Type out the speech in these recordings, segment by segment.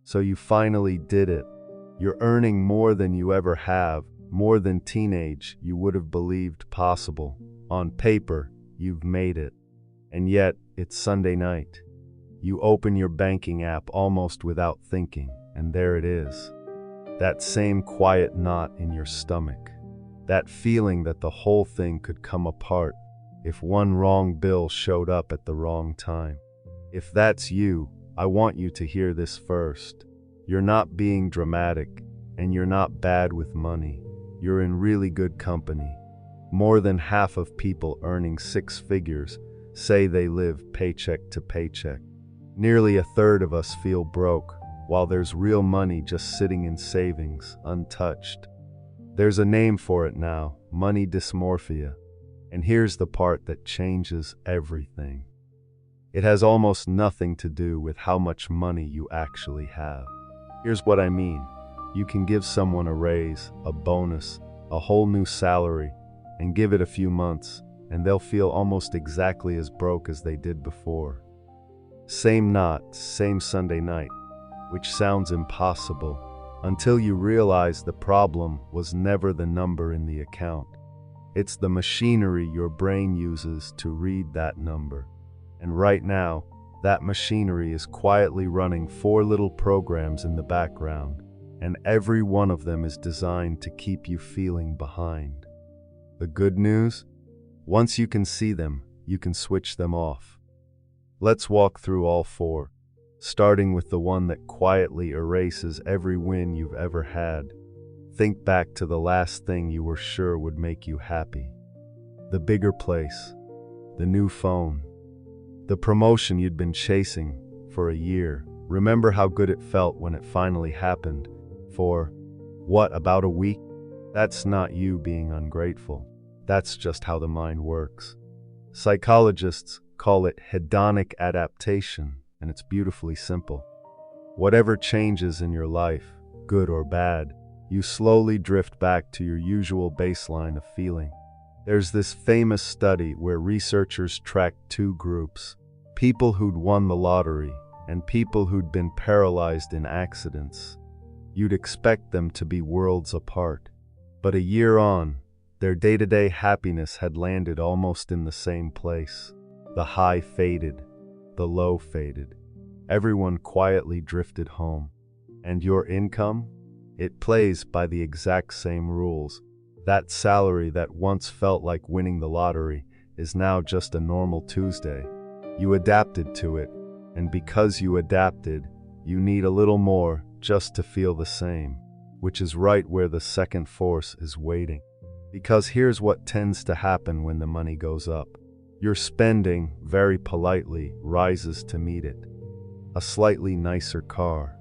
So you finally did it. You're earning more than you ever have, more than teenage you would have believed possible. On paper, you've made it. And yet, it's Sunday night. You open your banking app almost without thinking, and there it is. That same quiet knot in your stomach. That feeling that the whole thing could come apart if one wrong bill showed up at the wrong time. If that's you, I want you to hear this first. You're not being dramatic, and you're not bad with money. You're in really good company. More than half of people earning six figures say they live paycheck to paycheck. Nearly a third of us feel broke, while there's real money just sitting in savings, untouched. There's a name for it now, money dysmorphia. And here's the part that changes everything. It has almost nothing to do with how much money you actually have. Here's what I mean. You can give someone a raise, a bonus, a whole new salary, and give it a few months, and they'll feel almost exactly as broke as they did before. Same knot, same Sunday night, which sounds impossible until you realize the problem was never the number in the account. It's the machinery your brain uses to read that number. And right now, that machinery is quietly running 4 little programs in the background, and every one of them is designed to keep you feeling behind. The good news? Once you can see them, you can switch them off. Let's walk through all 4, starting with the one that quietly erases every win you've ever had. Think back to the last thing you were sure would make you happy. The bigger place, the new phone, the promotion you'd been chasing for a year. Remember how good it felt when it finally happened? For, what, about a week? That's not you being ungrateful. That's just how the mind works. Psychologists call it hedonic adaptation, and it's beautifully simple. Whatever changes in your life, good or bad, you slowly drift back to your usual baseline of feeling. There's this famous study where researchers tracked 2 groups, people who'd won the lottery and people who'd been paralyzed in accidents. You'd expect them to be worlds apart. But a year on, their day-to-day happiness had landed almost in the same place. The high faded, the low faded. Everyone quietly drifted home. And your income? It plays by the exact same rules. That salary that once felt like winning the lottery is now just a normal Tuesday. You adapted to it, and because you adapted, you need a little more just to feel the same, which is right where the second force is waiting. Because here's what tends to happen when the money goes up. Your spending, very politely, rises to meet it. A slightly nicer car,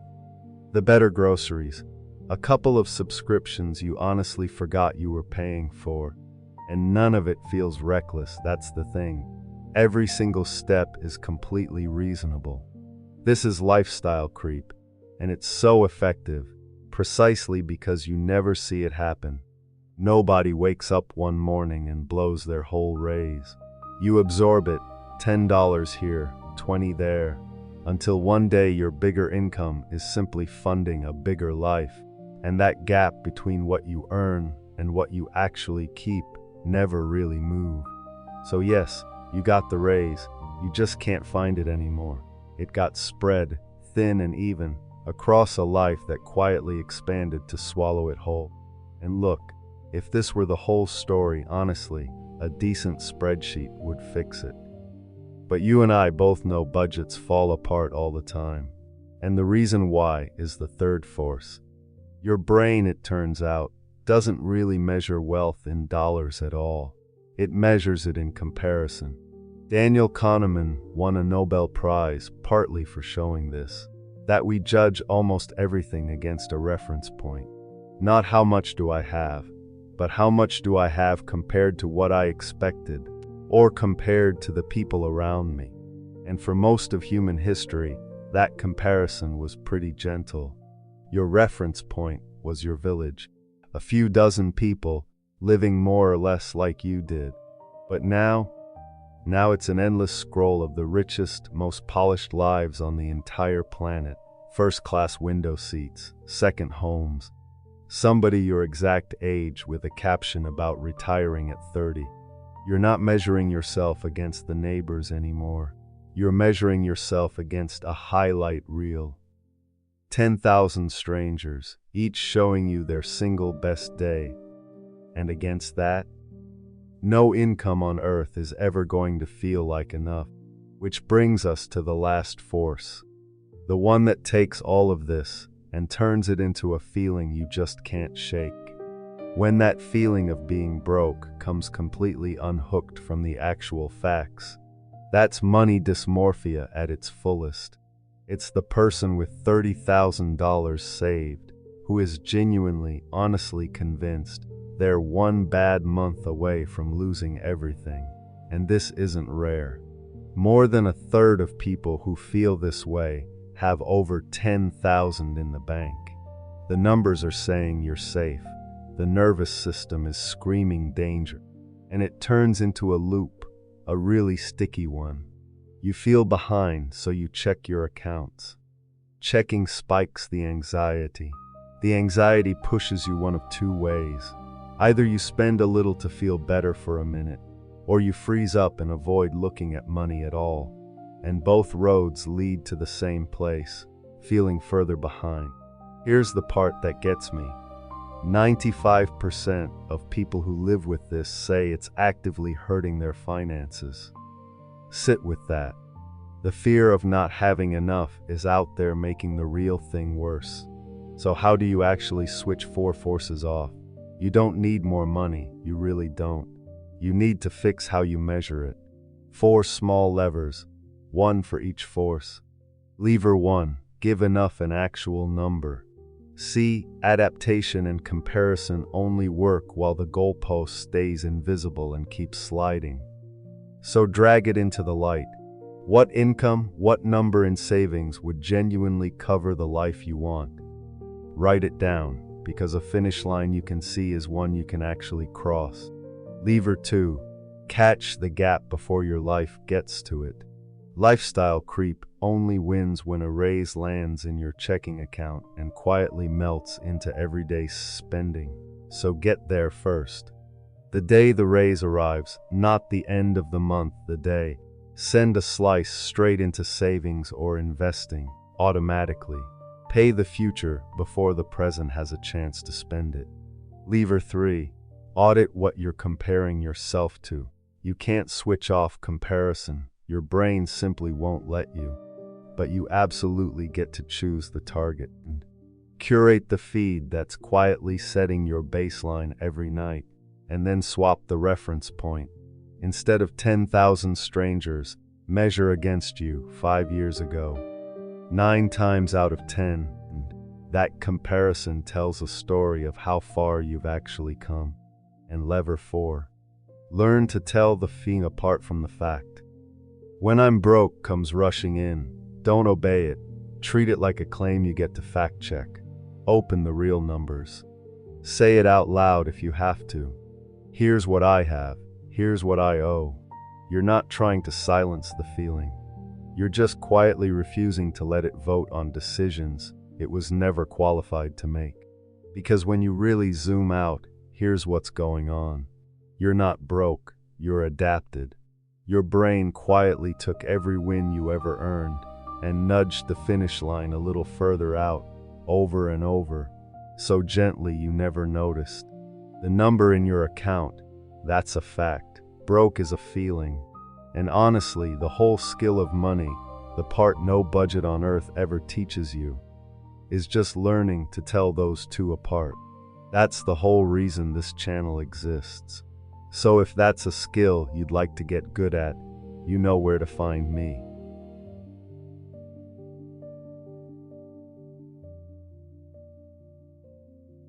the better groceries, a couple of subscriptions you honestly forgot you were paying for, and none of it feels reckless. That's the thing. Every single step is completely reasonable. This is lifestyle creep, and it's so effective, precisely because you never see it happen. Nobody wakes up one morning and blows their whole raise. You absorb it, $10 here, $20 there, until one day your bigger income is simply funding a bigger life, and that gap between what you earn and what you actually keep never really move. So yes, you got the raise, you just can't find it anymore. It got spread, thin and even, across a life that quietly expanded to swallow it whole. And look, if this were the whole story, honestly, a decent spreadsheet would fix it. But you and I both know budgets fall apart all the time. And the reason why is the third force. Your brain, it turns out, doesn't really measure wealth in dollars at all. It measures it in comparison. Daniel Kahneman won a Nobel Prize partly for showing this, that we judge almost everything against a reference point. Not how much do I have, but how much do I have compared to what I expected, or compared to the people around me. And for most of human history, that comparison was pretty gentle. Your reference point was your village, a few dozen people living more or less like you did. But now it's an endless scroll of the richest, most polished lives on the entire planet, first-class window seats, second homes. Somebody your exact age with a caption about retiring at 30. You're not measuring yourself against the neighbors anymore. You're measuring yourself against a highlight reel. 10,000 strangers, each showing you their single best day. And against that, no income on earth is ever going to feel like enough. Which brings us to the last force. The one that takes all of this and turns it into a feeling you just can't shake. When that feeling of being broke comes completely unhooked from the actual facts. That's money dysmorphia at its fullest. It's the person with $30,000 saved who is genuinely, honestly convinced they're one bad month away from losing everything. And this isn't rare. More than a third of people who feel this way have over 10,000 in the bank. The numbers are saying you're safe. The nervous system is screaming danger. And it turns into a loop, a really sticky one. You feel behind, so you check your accounts. Checking spikes the anxiety. The anxiety pushes you one of two ways. Either you spend a little to feel better for a minute, or you freeze up and avoid looking at money at all. And both roads lead to the same place, feeling further behind. Here's the part that gets me. 95% of people who live with this say it's actively hurting their finances. Sit with that. The fear of not having enough is out there making the real thing worse. So how do you actually switch four forces off? You don't need more money, you really don't. You need to fix how you measure it. 4 small levers, one for each force. Lever 1, give enough an actual number. See, adaptation and comparison only work while the goalpost stays invisible and keeps sliding. So drag it into the light. What income, what number in savings would genuinely cover the life you want? Write it down, because a finish line you can see is one you can actually cross. Lever 2, catch the gap before your life gets to it. Lifestyle creep only wins when a raise lands in your checking account and quietly melts into everyday spending. So get there first. The day the raise arrives, not the end of the month, the day. Send a slice straight into savings or investing, automatically. Pay the future before the present has a chance to spend it. Lever 3, audit what you're comparing yourself to. You can't switch off comparison. Your brain simply won't let you. But you absolutely get to choose the target. And curate the feed that's quietly setting your baseline every night, and then swap the reference point. Instead of 10,000 strangers, measure against you 5 years ago. 9 times out of 10, that comparison tells a story of how far you've actually come. And lever 4, learn to tell the feeling apart from the fact. When I'm broke comes rushing in, don't obey it. Treat it like a claim you get to fact check. Open the real numbers. Say it out loud if you have to. Here's what I have. Here's what I owe. You're not trying to silence the feeling. You're just quietly refusing to let it vote on decisions it was never qualified to make. Because when you really zoom out, here's what's going on. You're not broke, you're adapted. Your brain quietly took every win you ever earned and nudged the finish line a little further out, over and over, so gently you never noticed. The number in your account, that's a fact. Broke is a feeling. And honestly, the whole skill of money, the part no budget on earth ever teaches you, is just learning to tell those two apart. That's the whole reason this channel exists. So if that's a skill you'd like to get good at, you know where to find me.